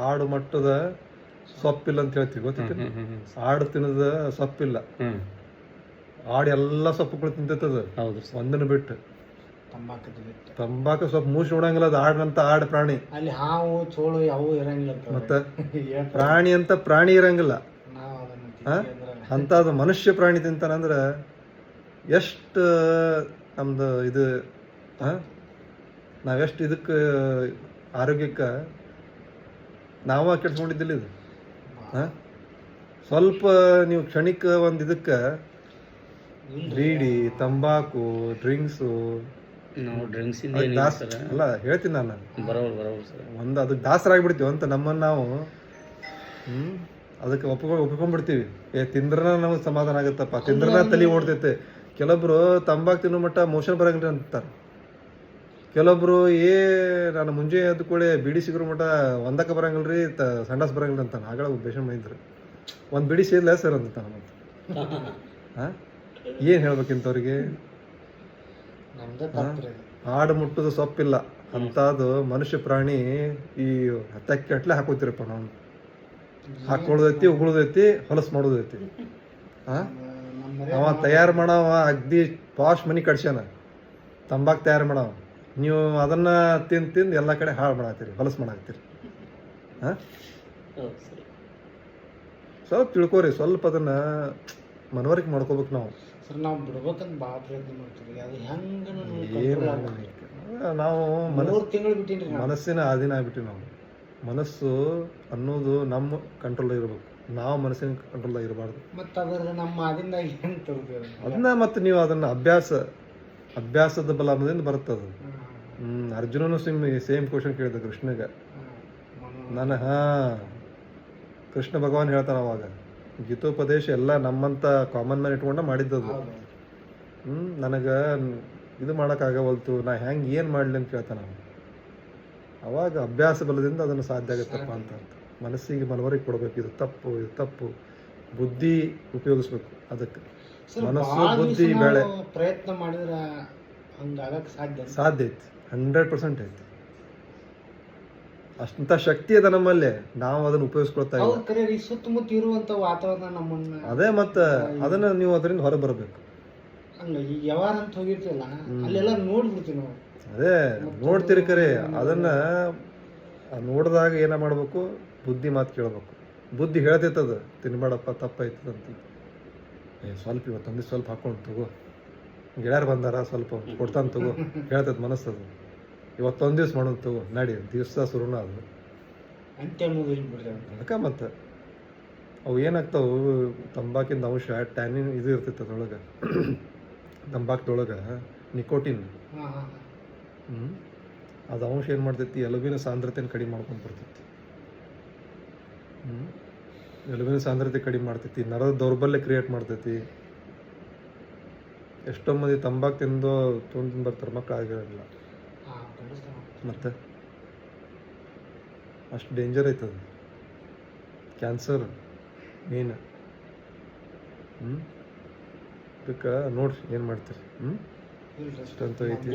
ಆಡು ಮಟ್ಟದ ಸೊಪ್ಪಿಲ್ಲ ಅಂತ ಹೇಳ್ತೀವಿ, ಗೊತ್ತಿತ್ತು. ಆಡು ತಿನ್ನದ ಸೊಪ್ಪಿಲ್ಲ. ಆಡು ಎಲ್ಲ ಸೊಪ್ಪುಗಳು ತಿಂತದ ಒಂದನ್ನು ಬಿಟ್ಟು. ತಂಬಾಕು ಸೊಪ್ಪು ಮೂಸಿ ನೋಡಂಗಿಲ್ಲ. ಅದು ಆಡಂತ ಆಡು ಪ್ರಾಣಿ. ಅಲ್ಲಿ ಹಾವು ಚೋಳು ಯಾವು ಇರಂಗಿಲ್ಲ. ಮತ್ತೆ ಪ್ರಾಣಿ ಅಂತ ಪ್ರಾಣಿ ಇರಂಗಿಲ್ಲ. ಅಂತದು ಮನುಷ್ಯ ಪ್ರಾಣಿ ತಿಂತಾನಂದ್ರ ಎಷ್ಟು ನಮ್ದು ಇದು ನಾವೆಷ್ಟು ಇದಕ್ಕೆ ಆರೋಗ್ಯಕ್ಕೆ ನಾವ ಕೆಡ್ಸ್ಕೊಂಡಿದ್ದಿಲ್ಲ ಇದು. ಸ್ವಲ್ಪ ನೀವು ಕ್ಷಣಿಕ ಒಂದು ಇದಕ್ಕೆ ಬೀಡಿ, ತಂಬಾಕು, ಡ್ರಿಂಕ್ಸು, ಅಲ್ಲ ಹೇಳ್ತೀನಿ ನಾನು, ಒಂದು ಅದಕ್ಕೆ ದಾಸರಾಗ್ಬಿಡ್ತೀವಿ ಅಂತ ನಮ್ಮನ್ನು ನಾವು ಅದಕ್ಕೆ ಒಪ್ಕೊಂಡ್ಬಿಡ್ತೀವಿ. ತಿಂದ್ರ ನಮಗೆ ಸಮಾಧಾನ ಆಗುತ್ತಪ್ಪ, ತಿಂದ್ರನ ತಲೆ ಓಡ್ತೈತೆ. ಕೆಲವೊಬ್ರು ತಂಬಾಕು ತಿನ್ನೋ ಮಟ್ಟ ಮೋಷನ್ ಬರಂಗಿಲ್ಲ ಅಂತಾರೆ. ಕೆಲವೊಬ್ರು ನಾನು ಮುಂಜೆ ಎದ್ದು ಕೂಡ ಬಿಡಿ ಸಿಗರೋ ಮಟ್ಟ ಒಂದಕ್ಕೆ ಬರಂಗಿಲ್ರಿ, ಸಂಡಾಸ್ ಬರಂಗಿಲ್ಲ ಅಂತಾನೆ. ಆಗಳ ಬೇಷನ್ ಮೈಂದ್ರಿ ಒಂದು ಬಿಡಿ ಸೇರ್ಲ ಸರ್ ಅಂತ ಮತ್ತೆ ಏನು ಹೇಳ್ಬೇಕಿಂತವ್ರಿಗೆ? ಆಡು ಮುಟ್ಟದು ಸೊಪ್ಪಿಲ್ಲ ಅಂತದು ಮನುಷ್ಯ ಪ್ರಾಣಿ ಈ ಹತ್ತಕ್ಕೆ ಹಾಕೋತಿರಪ್ಪ. ನಾವು ಹಾಕೊಳ್ಳೋದೈತಿ, ಉಗುಳೋದೈತಿ, ಹೊಲಸು ಮಾಡೋದೈತಿ. ಅವ ತಯಾರು ಮಾಡವ ಅಗ್ದಿ ಪಾಶ್ ಮನಿ ಕಡ್ಸ್ಯಾನ ತಂಬಾಕು ತಯಾರು ಮಾಡವ. ನೀವು ಅದನ್ನ ತಿಂದು ಎಲ್ಲ ಕಡೆ ಹಾಳು ಮಾಡಾಕ್ತೀರಿ, ಹೊಲಸು ಮಾಡಾಕ್ತೀರಿ. ಸ್ವಲ್ಪ ತಿಳ್ಕೊರಿ, ಸ್ವಲ್ಪ ಅದನ್ನ ಮನವರಿಕೆ ಮಾಡ್ಕೋಬೇಕು ನಾವು. ನಾವು ಮನಸ್ಸಿನ ಅಧೀನ ಆಗ್ಬಿಟ್ಟಿವಿ. ನಾವು ಮನಸ್ಸು ಅನ್ನೋದು ನಮ್ಮ ಕಂಟ್ರೋಲ್ ಇರ್ಬೇಕು, ನಾವು ಮನಸ್ಸಿನ ಕಂಟ್ರೋಲ್ದಾಗ ಇರಬಾರ್ದು. ಅದನ್ನ ಮತ್ತೆ ನೀವು ಅದನ್ನ ಅಭ್ಯಾಸದ ಬಲದಿಂದ ಬರುತ್ತದು. ಅರ್ಜುನನು ಸೇಮ್ ಕ್ವಶನ್ ಕೇಳಿದ ಕೃಷ್ಣಗೆ. ಕೃಷ್ಣ ಭಗವಾನ್ ಹೇಳ್ತಾನ ಅವಾಗ, ಗೀತೋಪದೇಶ ಎಲ್ಲ ನಮ್ಮಂತ ಕಾಮನ್ ಮ್ಯಾನ್ ಇಟ್ಕೊಂಡ ಮಾಡಿದ್ದದು. ನನಗೆ ಇದು ಮಾಡೋಕ್ಕಾಗವಲ್ತು, ನಾ ಹೆಂಗೆ ಏನು ಮಾಡಲಿ ಅಂತ ಕೇಳ್ತಾನ. ಅವಾಗ ಅಭ್ಯಾಸ ಬಲದಿಂದ ಅದನ್ನು ಸಾಧ್ಯ ಆಗುತ್ತಪ್ಪ ಅಂತ. ಮನಸ್ಸಿಗೆ ಮನವರಿಕೆ ಕೊಡಬೇಕು, ಇದು ತಪ್ಪು, ಇದು ತಪ್ಪು. ಬುದ್ಧಿ ಉಪಯೋಗಿಸ್ಬೇಕು ಅದಕ್ಕೆ. ಮನಸ್ಸು ಬುದ್ಧಿ ಬೇಳೆ ಪ್ರಯತ್ನ ಮಾಡಿದ್ರೆ ಸಾಧ್ಯ ಐತಿ, 100% ಐತಿ. ಅಷ್ಟಂತ ಶಕ್ತಿ ಅದ ನಮ್ಮಲ್ಲಿ, ನಾವು ಅದನ್ನ ಉಪಯೋಗಿಸ್ಕೊಳ್ತಾ ಇಲ್ಲ. ಸುತ್ತಮುತ್ತ ಇರುವಂತ ವಾತಾವರಣ ನಮ್ಮನ್ನ ಅದೇ ಮತ್ತೆ ಅದನ್ನ ನೀವು ಅದರಿಂದ ಹೊರ ಬರಬೇಕು. ಯಾವಾರ ಅಂತ ಹೋಗಿರ್ತೀವಲ್ಲ ಅಲ್ಲೆಲ್ಲ ನೋಡ್ಬಿಡ್ತೀವಿ ನಾವು. ಅದೇ ನೋಡ್ತೀರಿ ಕರೆ, ಅದನ್ನ ನೋಡಿದಾಗ ಏನ ಮಾಡ್ಬೇಕು, ಬುದ್ಧಿ ಮಾತು ಕೇಳ್ಬೇಕು. ಬುದ್ಧಿ ಹೇಳ್ತೈತದ, ತಿನ್ಬೇಡಪ್ಪ ತಪ್ಪಾಯ್ತದಂತ. ಸ್ವಲ್ಪ ಇವತ್ತೊಂದು ಸ್ವಲ್ಪ ಹಾಕೊಂಡು ತಗೋ, ಗೆಳೆಯರು ಬಂದಾರ ಸ್ವಲ್ಪ ಕೊಡ್ತಾನ ತಗೋ, ಹೇಳ್ತೈತೆ ಮನಸ್ಸದು. ಇವತ್ತೊಂದು ದಿವ್ಸ ಮಾಡೋದು ತಗೋ, ನಡಿ, ದಿವಸ ಶುರುನ ಅದು ಅದಕ್ಕೆ. ಮತ್ತೆ ಅವು ಏನಾಗ್ತಾವು, ತಂಬಾಕಿಂದ ಅಂಶ ಟ್ಯಾನಿನ್ ಇದು ಇರ್ತೈತೆ ಅದ್ರೊಳಗೆ. ತಂಬಾಕ್ದೊಳಗೆ ನಿಕೋಟಿನ್, ಅದು ಅಂಶ ಏನು ಮಾಡ್ತೈತಿ, ಎಲುಬಿನ ಸಾಂದ್ರತೆಯನ್ನು ಕಡಿಮೆ ಮಾಡ್ಕೊಂಡು ಬರ್ತೈತಿ. ಎಲುಬಿನ ಸಾಂದ್ರತೆ ಕಡಿಮೆ ಮಾಡ್ತೈತಿ, ನರದ ದೌರ್ಬಲ್ಯ ಕ್ರಿಯೇಟ್ ಮಾಡ್ತೈತಿ. ಎಷ್ಟೋ ಮಂದಿ ತಂಬಾಕು ತೊಗೊಂಡು ಬರ್ತಾರೆ, ಮಕ್ಕಳು ಆಗಿರಲ್ಲ. ಮತ್ತೆ ಅಷ್ಟು ಡೇಂಜರ್ ಐತದ, ಕ್ಯಾನ್ಸರ್ ಮೇನ್. ಅದಕ್ಕೆ ನೋಡ್ರಿ ಏನು ಮಾಡ್ತೀರಿ. ಅಷ್ಟಂತೂ ಐತಿ.